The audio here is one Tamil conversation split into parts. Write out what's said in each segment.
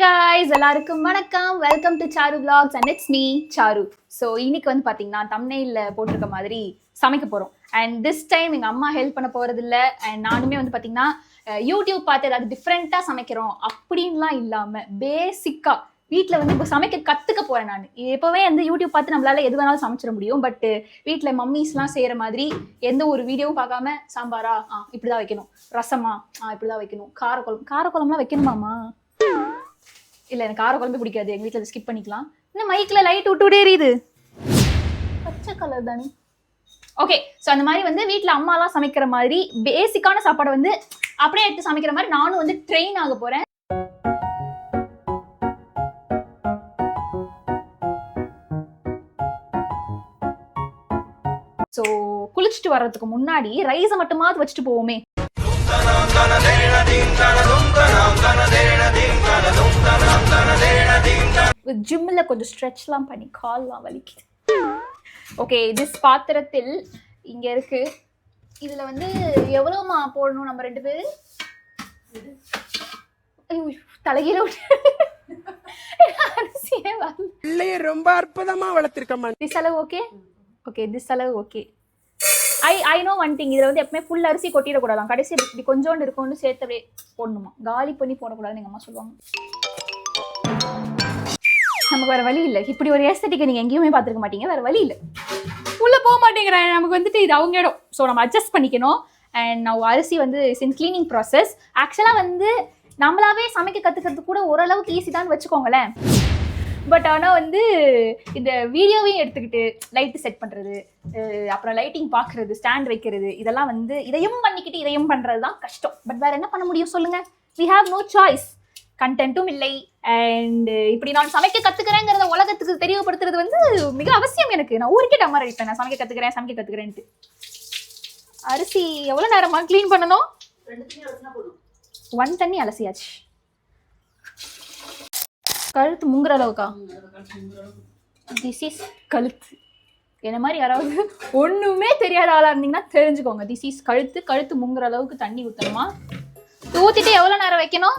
guys, எல்லாருக்கும் வணக்கம். Welcome to Charu vlogs and it's me Charu. So இன்னைக்கு வந்து பார்த்தீங்கன்னா தம்ப்நெயில்ல போட்டிருக்க மாதிரி சமைக்க போகிறோம். அண்ட் திஸ் டைம் எங்கள் அம்மா ஹெல்ப் பண்ண போகிறது இல்லை. அண்ட் நானுமே வந்து பார்த்தீங்கன்னா யூடியூப் பார்த்து ஏதாவது டிஃப்ரெண்ட்டாக சமைக்கிறோம் அப்படின்லாம் இல்லாமல் பேசிக்காக வீட்டில் வந்து இப்போ சமைக்க கற்றுக்க போகிறேன். நான் எப்போவே வந்து யூடியூப் பார்த்து நம்மளால எது வேணாலும் சமைச்சிட முடியும். பட் வீட்டில் மம்மிஸ்லாம் செய்கிற மாதிரி எந்த ஒரு வீடியோவும் பார்க்காம சாம்பாரா இப்படி தான் வைக்கணும், ரசமா இப்படி தான் வைக்கணும், காரக்குழம்புலாம் வைக்கணுமாம்மா? இல்லை, எனக்கு காரக்குழம்பு பிடிக்காது, எங்கள் வீட்டில் ஸ்கிப் பண்ணிக்கலாம். இன்னும் மைக்கில் லைட் விட்டுட்டே எரியுது, பச்சை கலர் தானே. ஓகே, ஸோ அந்த மாதிரி வந்து வீட்டில் அம்மாலாம் சமைக்கிற மாதிரி பேசிக்கான சாப்பாடை வந்து அப்படியே எடுத்து சமைக்கிற மாதிரி நானும் வந்து ட்ரெயின் ஆக போகிறேன். ஸோ குளிச்சுட்டு வர்றதுக்கு முன்னாடி ரைஸை மட்டுமாவது வச்சுட்டு போவோமே. ஜிம்மில் கொஞ்சம் ஸ்ட்ரெச்லாம் பண்ணி கால்லாம் வலிக்குது. ஓகே, திஸ் பாத்திரத்தில் இங்கே இருக்கு. இதில் வந்து எவ்வளோமா போடணும் நம்ம ரெண்டு பேர்? தலைகீழ பிள்ளைய ரொம்ப அற்புதமா வளர்த்திருக்கமா. திஸ் அளவு ஓகே? ஓகே, திஸ் அளவு okay. I know one thing, இதில் வந்து எப்பவுமே ஃபுல் அரிசி கொட்டிடக்கூடாதான். கடைசி இப்படி கொஞ்சோண்டு இருக்கும்னு சேர்த்தவே போடணுமா, காலி பண்ணி போடக்கூடாதுன்னு எங்கள் அம்மா சொல்லுவாங்க. நமக்கு வேறு வழி இல்லை. இப்படி ஒரு ஏஸ்தட்டிக்கை நீங்கள் எங்கேயுமே பார்த்துருக்க மாட்டீங்க. வேறு வழி இல்லை, உள்ளே போக மாட்டேங்கிறேன். நமக்கு வந்துட்டு இது அவங்க இடம். ஸோ நம்ம அட்ஜஸ்ட் பண்ணிக்கணும். அண்ட் நான் அரிசி வந்து இன் கிளீனிங் ப்ராசஸ். ஆக்சுவலாக வந்து நம்மளாவே சமைக்க கற்றுக்கிறது கூட ஓரளவுக்கு ஈஸி தான் வச்சுக்கோங்களேன். பட் ஆனால் வந்து இந்த வீடியோவையும் எடுத்துக்கிட்டு லைட்டு செட் பண்ணுறது, அப்புறம் லைட்டிங் பார்க்குறது, ஸ்டாண்ட் வைக்கிறது, இதெல்லாம் வந்து இதையும் பண்ணிக்கிட்டு இதையும் பண்ணுறது தான் கஷ்டம். பட் வேறு என்ன பண்ண முடியும் சொல்லுங்கள்? We have no choice. கண்டென்ட்டும் இல்லை. அண்ட் இப்படி நான் சமைக்க கற்றுக்கிறேங்கிறத உலகத்துக்கு தெரியப்படுத்துறது வந்து மிக அவசியம் எனக்கு. நான் ஊருக்கே டம்மா அடிப்பேன், நான் சமைக்க கற்றுக்கிறேன்ட்டு. அரிசி எவ்வளோ நேரமாக க்ளீன் பண்ணணும்? 1 தண்ணி அலசியாச்சு. கழுத்து முங்குற அளவுக்கா? திஸ் இஸ் கழுத்து. என்ன மாதிரி யாராவது ஒன்றுமே தெரியாத ஆளாக இருந்தீங்கன்னா தெரிஞ்சுக்கோங்க. திஸ் இஸ் கழுத்து. கழுத்து முங்குற அளவுக்கு தண்ணி ஊற்றணுமா? ஊற்றிட்டு எவ்வளோ நேரம் வைக்கணும்?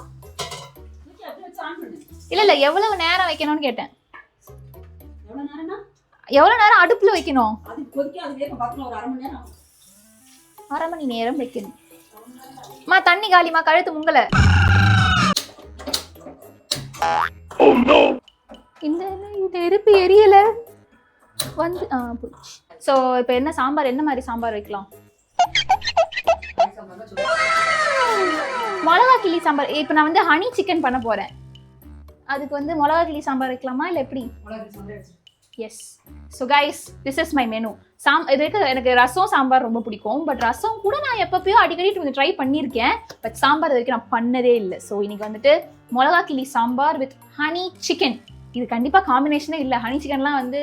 இல்லை, எவ்வளவு நேரம் வைக்கணும்னு கேட்டேன். எவ்வளோ நேரம் அடுப்பில் வைக்கணும்? 1/2 மணி நேரம் வைக்கணும். மா தண்ணி காலிமா, கழுத்து முங்கலை. இந்த நெருப்பு எரியல வந்து போச்சு. ஸோ இப்போ என்ன சாம்பார், என்ன மாதிரி சாம்பார் வைக்கலாம்? மிளகா கிள்ளி சாம்பார். இப்போ நான் வந்து ஹனி சிக்கன் பண்ண போகிறேன். அதுக்கு வந்து மிளகா கிள்ளி சாம்பார் வைக்கலாமா இல்லை எப்படி? Yes. So guys, this is my menu. இதுக்கு எனக்கு ரசம் சாம்பார் ரொம்ப பிடிக்கும். பட் ரசம் கூட நான் எப்பப்பயோ அடிக்கடி ட்ரை பண்ணியிருக்கேன். பட் சாம்பார் வரைக்கும் நான் பண்ணதே இல்லை. ஸோ இன்னைக்கு வந்துட்டு மிளகா கிள்ளி சாம்பார் வித் ஹனி சிக்கன். இது கண்டிப்பாக காம்பினேஷனே இல்லை. ஹனி சிக்கன்லாம் வந்து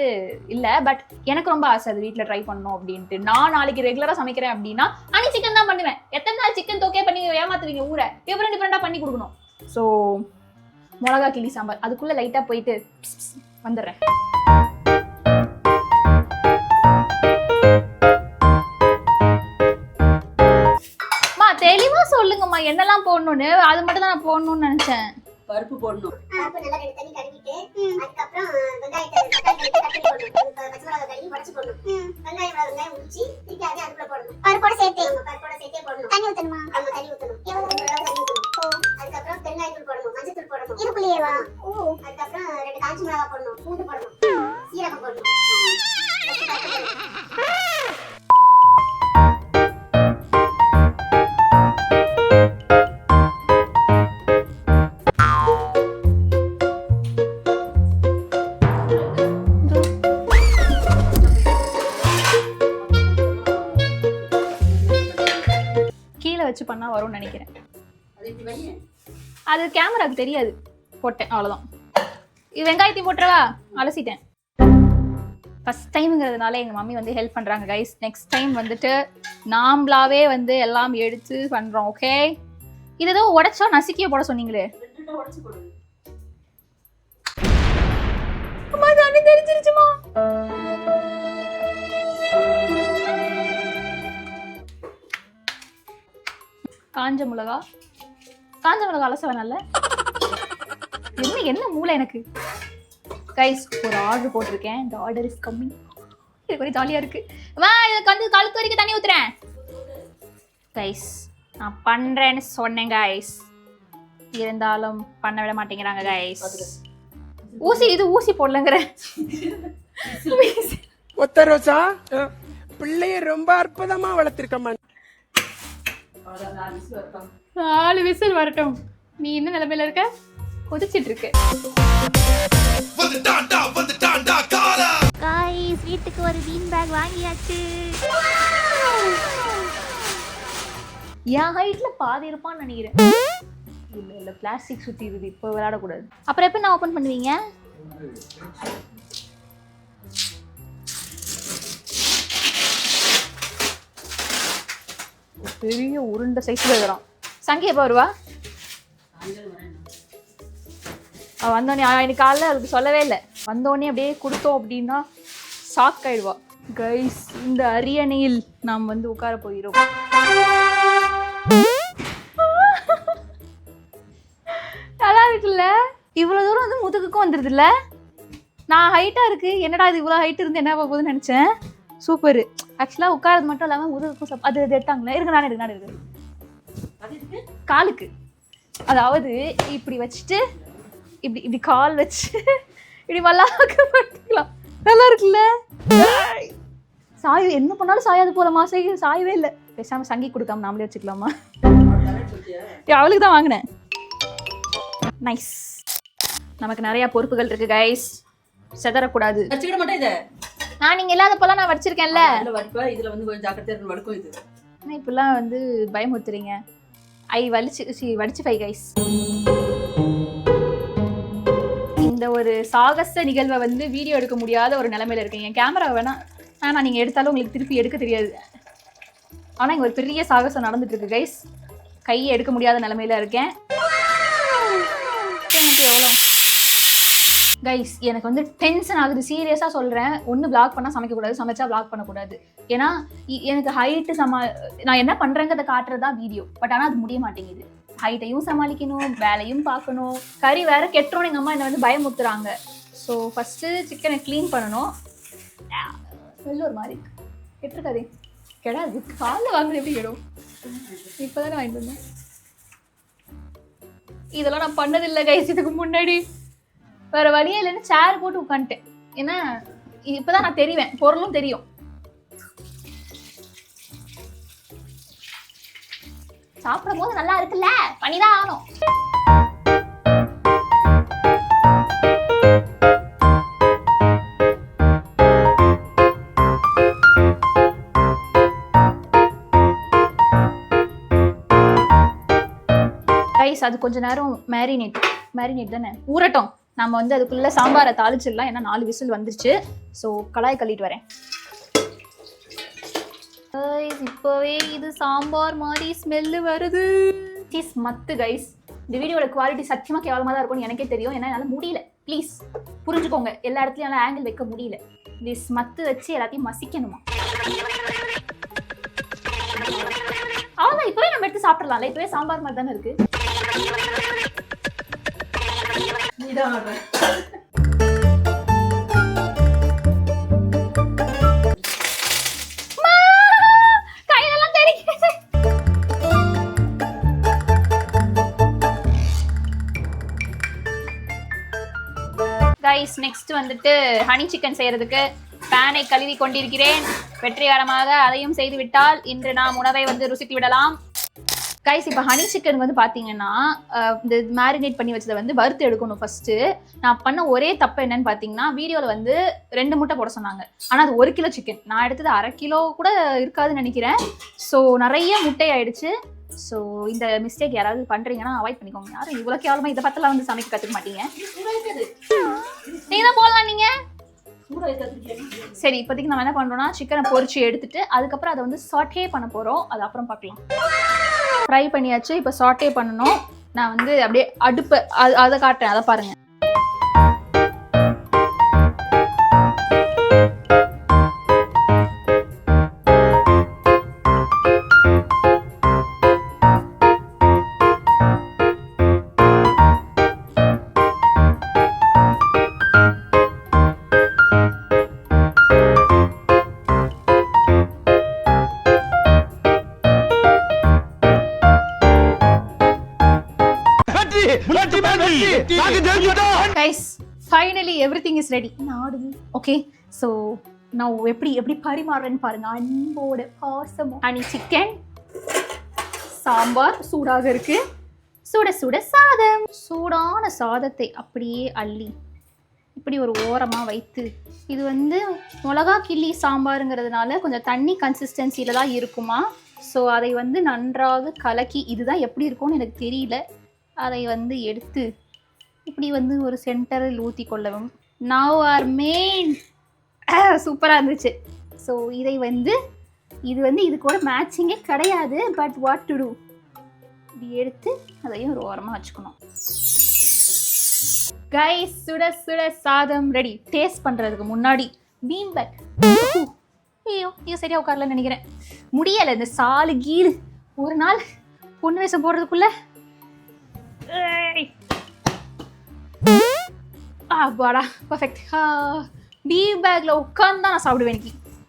இல்லை. பட் எனக்கு ரொம்ப ஆசை அது வீட்டில் ட்ரை பண்ணணும் அப்படின்ட்டு. நான் நாளைக்கு ரெகுலராக சமைக்கிறேன் அப்படின்னா ஹனி சிக்கன் தான் பண்ணுவேன். எத்தனை நாள் சிக்கன் தோக்கே பண்ணி ஏமாத்துவீங்க ஊரை? டிஃப்ரெண்டாக பண்ணி கொடுக்கணும். ஸோ மிளகா கிள்ளி சாம்பார். அதுக்குள்ளே லைட்டாக போயிட்டு வந்துடுறேன். தெளிவா சொல்லுங்கம்மா என்னெல்லாம் போடணும்னு. அது மட்டும் தான் நான் போடணும்னு நினைச்சேன். பருப்பு போடணும். பருப்பு நல்லா தண்ணி கழுவிட்டு அதுக்கு அப்புறம் வெங்காயத்தை கட் பண்ணி போடணும். பச்சை மிளகாய் கழுவி உடைச்சு போடணும். வெங்காயம் உரிச்சி திருப்பி அதே அதுக்குள்ள போடணும். பருப்போட சேர்த்தே போடணும். தண்ணி ஊத்தணுமா? ஆமா, தண்ணி ஊத்தணும். எவ்வளவு தண்ணி ஊத்தணும். அதுக்கு அப்புறம் பெருங்காயத்தூள் போடணும், மஞ்சள் போடணும். இதுக்குள்ளேயேவா? அதுக்கு அப்புறம் 2 காஞ்ச மிளகாய் போடணும், பூண்டு போடணும், சீரகம் போடணும். வச்சு பண்ணா வரும்னு நினைக்கிறேன். அது கேமராக்கு தெரியாது. போட்டேன், அவ்வளோதான். இது வெங்காயத்தையும் போட்டுறவா? அலசிட்டேன். ஃபர்ஸ்ட் டைம்ங்கிறதுனால எங்கள் மம்மி வந்து ஹெல்ப் பண்ணுறாங்க கைஸ். நெக்ஸ்ட் டைம் வந்துட்டு நாம்ளாவே வந்து எல்லாம் எடுத்து பண்ணுறோம். ஓகே, இது ஏதோ உடைச்சா நசுக்கிய போட சொன்னீங்களே. தண்ணி தெரிஞ்சிருச்சுமா? காஞ்ச மிளகா அலச வேணால. என்ன மூளை எனக்கு. கைஸ் ஒரு ஆர்டர் போட்டிருக்கேன். இந்த ஆர்டர் இஸ் கம்மிங். இது கொஞ்சம் ஜாலியா இருக்கு. வா இதுக்கு வந்து கழுத்து வரைக்கும் தண்ணி ஊத்துறேன். கைஸ் நான் பண்றேன்னு சொன்னேன் கைஸ், இருந்தாலும் பண்ண விட மாட்டேங்கிறாங்க கைஸ். ஊசி போடலங்கிற. ஒத்த ரோசா பிள்ளைய ரொம்ப அற்புதமா வளர்த்திருக்கம்மா. 4 விசில் வரட்டும். நீ என்ன நிலைமையில இருக்க? கொதிச்சிட்டு இருக்கு. गाइस வீட்டுக்கு ஒரு பீன் பேக் வாங்கியாச்சு. என் ஹைட்ல பாதி இருப்பான்னு நினைக்கிறேன். இல்ல பிளாஸ்டிக் சுத்தி இருக்கு. இப்போ விளையாடக்கூடாது. அப்புறம் எப்போ நான் ஓபன் பண்ணுவீங்க? பெரிய உருண்டை சைஸ்ல இருக்கிறான். சங்கி எப்போ வருவா? வந்தோடனே இன்னைக்கு காலைல அதுக்கு சொல்லவே இல்லை. வந்தோடனே அப்படியே கொடுத்தோம் அப்படின்னா ஷாக் ஆயிடுவா. கைஸ் இந்த அரியணையில் நாம் வந்து உட்கார போகிறோம். நல்லா இருக்குல்ல? இவ்வளோ தூரம் வந்து முதுகுக்கும் வந்துடுது இல்லை? நான் ஹைட்டாக இருக்கு, என்னடா இது இவ்வளோ ஹைட் இருந்து என்ன போகுதுன்னு நினச்சேன். சூப்பர். ஆக்சுவலாக உட்காரது மட்டும் இல்லாமல் முதுகுக்கும் அது எடுத்தாங்களே. இருக்கு நான் எடுக்க காலுக்கு. அதாவது இப்படி வச்சுட்டு இப்படி இப்படி கால் வச்சு இப்படி மல்லாக்க படுத்துக்கலாம். நல்லா இருக்குல்ல? சாய் என்ன பண்ணாலும் சாயாது போலமா? சாயவே இல்லை. பேசாம சங்கி கொடுக்காம நாமளே வச்சுக்கலாமா? அவளுக்கு தான் வாங்கினேன். நைஸ். நமக்கு நிறைய பொறுப்புகள் இருக்கு கைஸ், செதறக்கூடாது. வச்சுக்கிட மாட்டேன் இதை. நான் நீங்க இல்லாதப்பெல்லாம் நான் வச்சிருக்கேன்ல. இதுல வந்து கொஞ்சம் ஜாக்கிரதையா வடுக்கும். இது இப்பெல்லாம் வந்து பயமுறுத்துறீங்க. வடிச்சு ஃபை கைஸ். இந்த ஒரு சாகச நிகழ்வை வந்து வீடியோ எடுக்க முடியாத ஒரு நிலைமையில இருக்கீங்க. கேமரா வேணா நீங்க எடுத்தாலும் உங்களுக்கு திருப்பி எடுக்க தெரியாது. ஆனா இங்க ஒரு பெரிய சாகசம் நடந்துட்டு இருக்கு கைஸ். கையை எடுக்க முடியாத நிலைமையில இருக்கேன். கைஸ் எனக்கு வந்து டென்ஷன் ஆகுது. சீரியஸாக சொல்கிறேன். ஒன்று பிளாக் பண்ணால் சமைக்கக்கூடாது, சமைச்சா பிளாக் பண்ணக்கூடாது. ஏன்னா எனக்கு ஹைட்டு நான் என்ன பண்ணுறேங்கிறத காட்டுறது தான் வீடியோ. பட் ஆனால் அது முடிய மாட்டேங்குது. ஹைட்டையும் சமாளிக்கணும், வேலையும் பார்க்கணும். கறி வேறு கெட்டுறோன்னு எங்கள் அம்மா என்னை வந்து பயமுறுத்துறாங்க. ஸோ ஃபஸ்ட்டு சிக்கனை க்ளீன் பண்ணணும். ஸ்மெல் ஒரு மாதிரி கெட்டுருக்காதே. கெடாது. காலைல வாங்குறது எப்படி கெடும்? இப்போ தானே வாங்கிட்டு வந்தேன். இதெல்லாம் நான் பண்ணதில்லை கைஸ் இதுக்கு முன்னாடி. வேற வழியே இல்லைன்னு சேர் போட்டு உட்காந்துட்டேன். ஏன்னா இப்பதான் நான் தெரிவேன், பொருளும் தெரியும். சாப்பிடும் போது நல்லா இருக்குல்ல, பண்ணிதான் ஆகணும். ரைஸ் அது கொஞ்ச நேரம் மேரினேட் தானே ஊறட்டும். நம்ம வந்து அதுக்குள்ள சாம்பாரை தாளிச்சிடலாம். ஏன்னா 4 விசில் வந்துருச்சு. ஸோ கடாய் கழுவிட்டு வரேன். இப்போவே இது சாம்பார் மாதிரி ஸ்மெல்லு வருது. சீஸ் மத்து கைஸ். இந்த வீடியோட குவாலிட்டி சத்தியமாக கேவலமாக தான் இருக்கும்னு எனக்கே தெரியும். ஏன்னா என்னால் முடியல. ப்ளீஸ் புரிஞ்சுக்கோங்க. எல்லா இடத்துலையும் என்னால் ஆங்கிள் வைக்க முடியல. திஸ் மத்து வச்சு எல்லாத்தையும் மசிக்கணுமா? அவ்வளோதான். இப்போவே நம்ம எடுத்து சாப்பிடலாம்ல. இப்போவே சாம்பார் மாதிரி தானே இருக்கு. கையெல்லாம் தெரிக்குது. கைஸ் நெக்ஸ்ட் வந்துட்டு ஹனி சிக்கன் செய்யறதுக்கு பேனை கழுவி கொண்டிருக்கிறேன். வெற்றிகரமாக அதையும் செய்து விட்டால் இன்று நாம் உணவை வந்து ருசித்து விடலாம். கைஸ் இப்போ ஹனி சிக்கன் வந்து பார்த்தீங்கன்னா இந்த மேரினேட் பண்ணி வச்சதை வந்து வறுத்து எடுக்கணும் ஃபர்ஸ்ட்டு. நான் பண்ண ஒரே தப்பு என்னன்னு பார்த்தீங்கன்னா, வீடியோவில் வந்து 2 முட்டை போட சொன்னாங்க. ஆனால் அது 1 கிலோ சிக்கன். நான் எடுத்தது 1/2 கிலோ கூட இருக்காதுன்னு நினைக்கிறேன். ஸோ நிறைய முட்டை ஆயிடுச்சு. ஸோ இந்த மிஸ்டேக் யாராவது பண்ணுறீங்கன்னா அவாய்ட் பண்ணிக்கோங்க. யாரும் இவ்வளோ கேவலமாக இதை பத்தலாம் வந்து சமைக்க கற்றுக்க மாட்டீங்க. நீங்கள் தான் போடலாம். நீங்கள் சரி இப்போதைக்கு நம்ம என்ன பண்ணுறோம்னா, சிக்கனை பொரிச்சு எடுத்துட்டு அதுக்கப்புறம் அதை வந்து சாட்டே பண்ண போகிறோம். அது அப்புறம் பார்க்கலாம். ஃப்ரை பண்ணியாச்சு. இப்போ சாட்டே பண்ணணும். நான் வந்து அப்படியே அடுப்பு அதை காட்டுறேன், அதை பாருங்க. Guys finally everything is ready. நாடுது. ஓகே, ஸோ நான் எப்படி எப்படி பரிமாறுறேன்னு பாருங்க. அன்போட பாசமும் ஹனி சிக்கன், சாம்பார் சூடாக இருக்கு, சுட சுட சாதம். சூடான சாதத்தை அப்படியே அள்ளி இப்படி ஒரு ஓரமாக வைத்து, இது வந்து மிளகா கிள்ளி சாம்பாருங்கிறதுனால கொஞ்சம் தண்ணி கன்சிஸ்டன்சியில் தான் இருக்குமா. ஸோ அதை வந்து நன்றாக கலக்கி, இதுதான் எப்படி இருக்கும்னு எனக்கு தெரியல, அதை வந்து எடுத்து இப்படி வந்து ஒரு சென்டரில் ஊற்றி கொள்ளவும். Now our main. சூப்பராக இருந்துச்சு. ஸோ இதை வந்து இது கூட மேட்சிங்கே கிடையாது. பட் வாட் டு டூ, இப்படி எடுத்து அதையும் ஒரு ஓரமாக வச்சுக்கணும். கைஸ், சுட சுட சாதம் ரெடி. டேஸ்ட் பண்ணுறதுக்கு முன்னாடி பீம் பேக். ஐயோ, இது சரியாக உட்காரலன்னு நினைக்கிறேன். முடியலை இந்த சாலு கீழ். ஒரு நாள் பொண்ணு வேஷம் போடுறதுக்குள்ள பாடா பர்ஃபெக்ட். பீம் பேக்கில் உட்காந்து தான் நான் சாப்பிடுவேன்.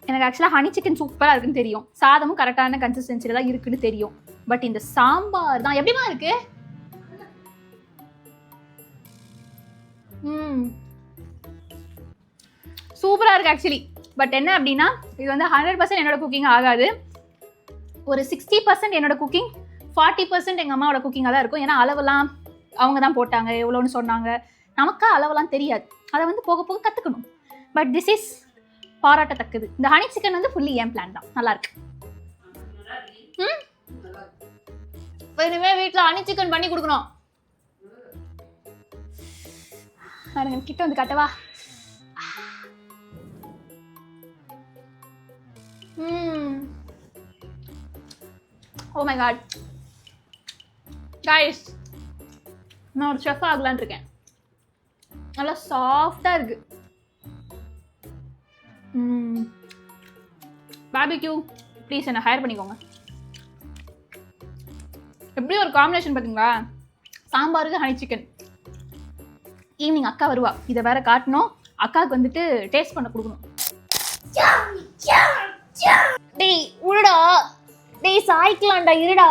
எனக்கு ஆக்சுவலாக ஹனி சிக்கன் சூப்பராக இருக்குன்னு தெரியும், சாதமும் கரெக்டான கன்சிஸ்டன்சியில் தான் இருக்குன்னு தெரியும். பட் இந்த சாம்பார் தான் எப்படிமா இருக்கு. சூப்பராக இருக்கு ஆக்சுவலி. பட் என்ன அப்படின்னா, இது வந்து 100% என்னோட குக்கிங் ஆகாது. ஒரு 60% என்னோட குக்கிங், 40% எங்கள் அம்மாவோட குக்கிங்காக தான் இருக்கும். ஏன்னா அளவெல்லாம் அவங்க தான் போட்டாங்க, எவ்வளோன்னு சொன்னாங்க. நமக்கா அளவெல்லாம் தெரியாது, அதை வந்து போக போக கற்றுக்கணும். பட் திஸ் இஸ் பாராட்டத்தக்கது. இந்த ஹனி சிக்கன் வந்து ஃபுல்லி என் பிளான் தான். நல்லா இருக்கு. இனிமே வீட்டில் ஹனி சிக்கன் பண்ணி கொடுக்கணும். கிட்ட வந்து கட்டவா. ஓ மை காட் கைஸ், நான் ஒரு செஃப் ஆகலான்னு இருக்கேன். நல்லா சாஃப்டா இருக்கு. பார்பிக்யூ ப்ளீஸ் என்ன ஹையர் பண்ணிக்கோங்க. எப்படி ஒரு காம்பினேஷன் பார்த்தீங்களா, சாம்பாருக்கு ஹனி சிக்கன். ஈவினிங் அக்கா வருவா, இதை வேற காட்டணும். அக்காவுக்கு வந்துட்டு டேஸ்ட் பண்ண கொடுக்கணும். டேய் உருடா, டேய் சாய்க்கலாம்டா, இருடா.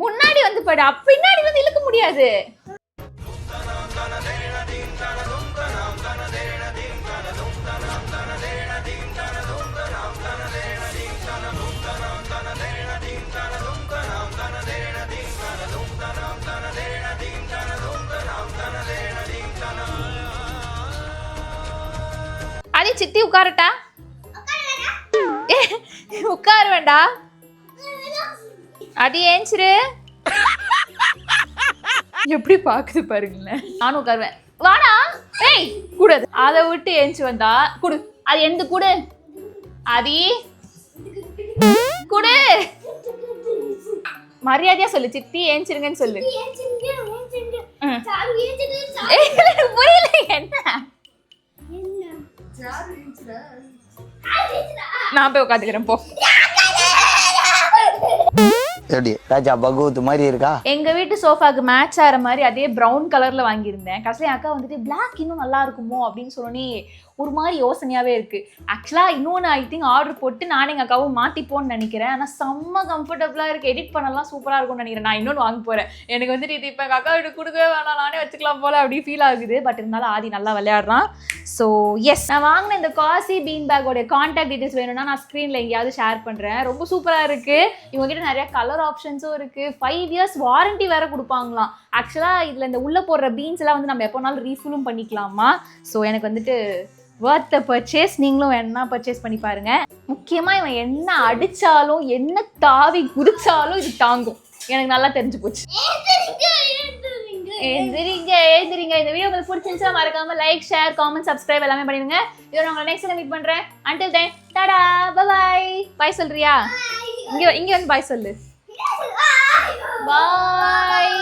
முன்னாடி வந்து படு, பின்னாடி வந்து இழுக்க முடியாது. அது சித்தி உட்காரட்டா? உட்கார வேண்டா, அது ஏஞ்சிரு. எப்படி பாக்குது பாருங்களேன். நானும் உட்காருவேன். வாடா. ஏய் கூடாது, அதை விட்டு ஏஞ்சி வந்தா குடு. அது எந்த குடு, அதி குடு. மரியாதையா சொல்லு, சித்தி ஏஞ்சிருங்கன்னு சொல்லு. புரியல என்ன. நான் போய் உட்காந்துக்கிறேன் போ. எப்படி ராஜா பகவத் மாதிரி இருக்கா? எங்க வீட்டு சோஃபாக்கு மேட்ச் ஆகிற மாதிரி அதே ப்ரௌன் கலர்ல வாங்கியிருந்தேன். கடைசியில் அக்கா வந்துட்டு பிளாக் இன்னும் நல்லா இருக்குமோ அப்படின்னு சொல்லி ஒரு மாதிரி யோசனையாவே இருக்கு. ஆக்சுவலா இன்னொன்று ஐ திங்க் ஆர்டர் போட்டு நானே எங்கள் அக்காவும் மாட்டிப்போன்னு நினைக்கிறேன். ஆனால் செம்ம கம்ஃபர்டபுளா இருக்கு, எடிட் பண்ணலாம் சூப்பரா இருக்கும்னு நினைக்கிறேன். நான் இன்னொன்று வாங்க போறேன். எனக்கு வந்துட்டு இது இப்போ எங்கள் அக்கா வீட்டு கொடுக்கவே வேணாம், நானே வச்சுக்கலாம் போல அப்படி ஃபீல் ஆகுது. பட் இருந்தாலும் ஆதி நல்லா விளையாடுறான். ஸோ எஸ், நான் வாங்கின இந்த காசி பீன் பேக்கோட கான்டாக்ட் டீடைல்ஸ் வேணும்னா நான் ஸ்க்ரீனில் எங்கேயாவது ஷேர் பண்ணுறேன். ரொம்ப சூப்பராக இருக்குது. இவங்ககிட்ட நிறைய கலர் ஆப்ஷன்ஸும் இருக்குது. 5 years வாரண்டி வேறு கொடுப்பாங்களாம். ஆக்சுவலாக இதில் இந்த உள்ளே போடுற பீன்ஸ் எல்லாம் வந்து நம்ம எப்போனாலும் ரீஃபில்லும் பண்ணிக்கலாமா. ஸோ எனக்கு வந்துட்டு worth the purchase. நீங்களும் வேணா பர்ச்சேஸ் பண்ணி பாருங்க. முக்கியமாக இவன் என்ன அடித்தாலும் என்ன தாவி குதிச்சாலும் இது தாங்கும். எனக்கு நல்லா தெரிஞ்சு போச்சு. எந்திரிங்க எந்திரிங்க. இந்த வீடியோ உங்களுக்கு பிடிச்சிருந்துச்சா மறக்காம லைக், ஷேர், காமெண்ட், சப்ஸ்கிரைப் எல்லாமே பண்ணிடுங்க. இதோட நான் உங்களை நெக்ஸ்ட் மீட் பண்றேன். until then tata bye. Bye சொல்றியா? இங்க வந்து பை சொல்லு. பாய்.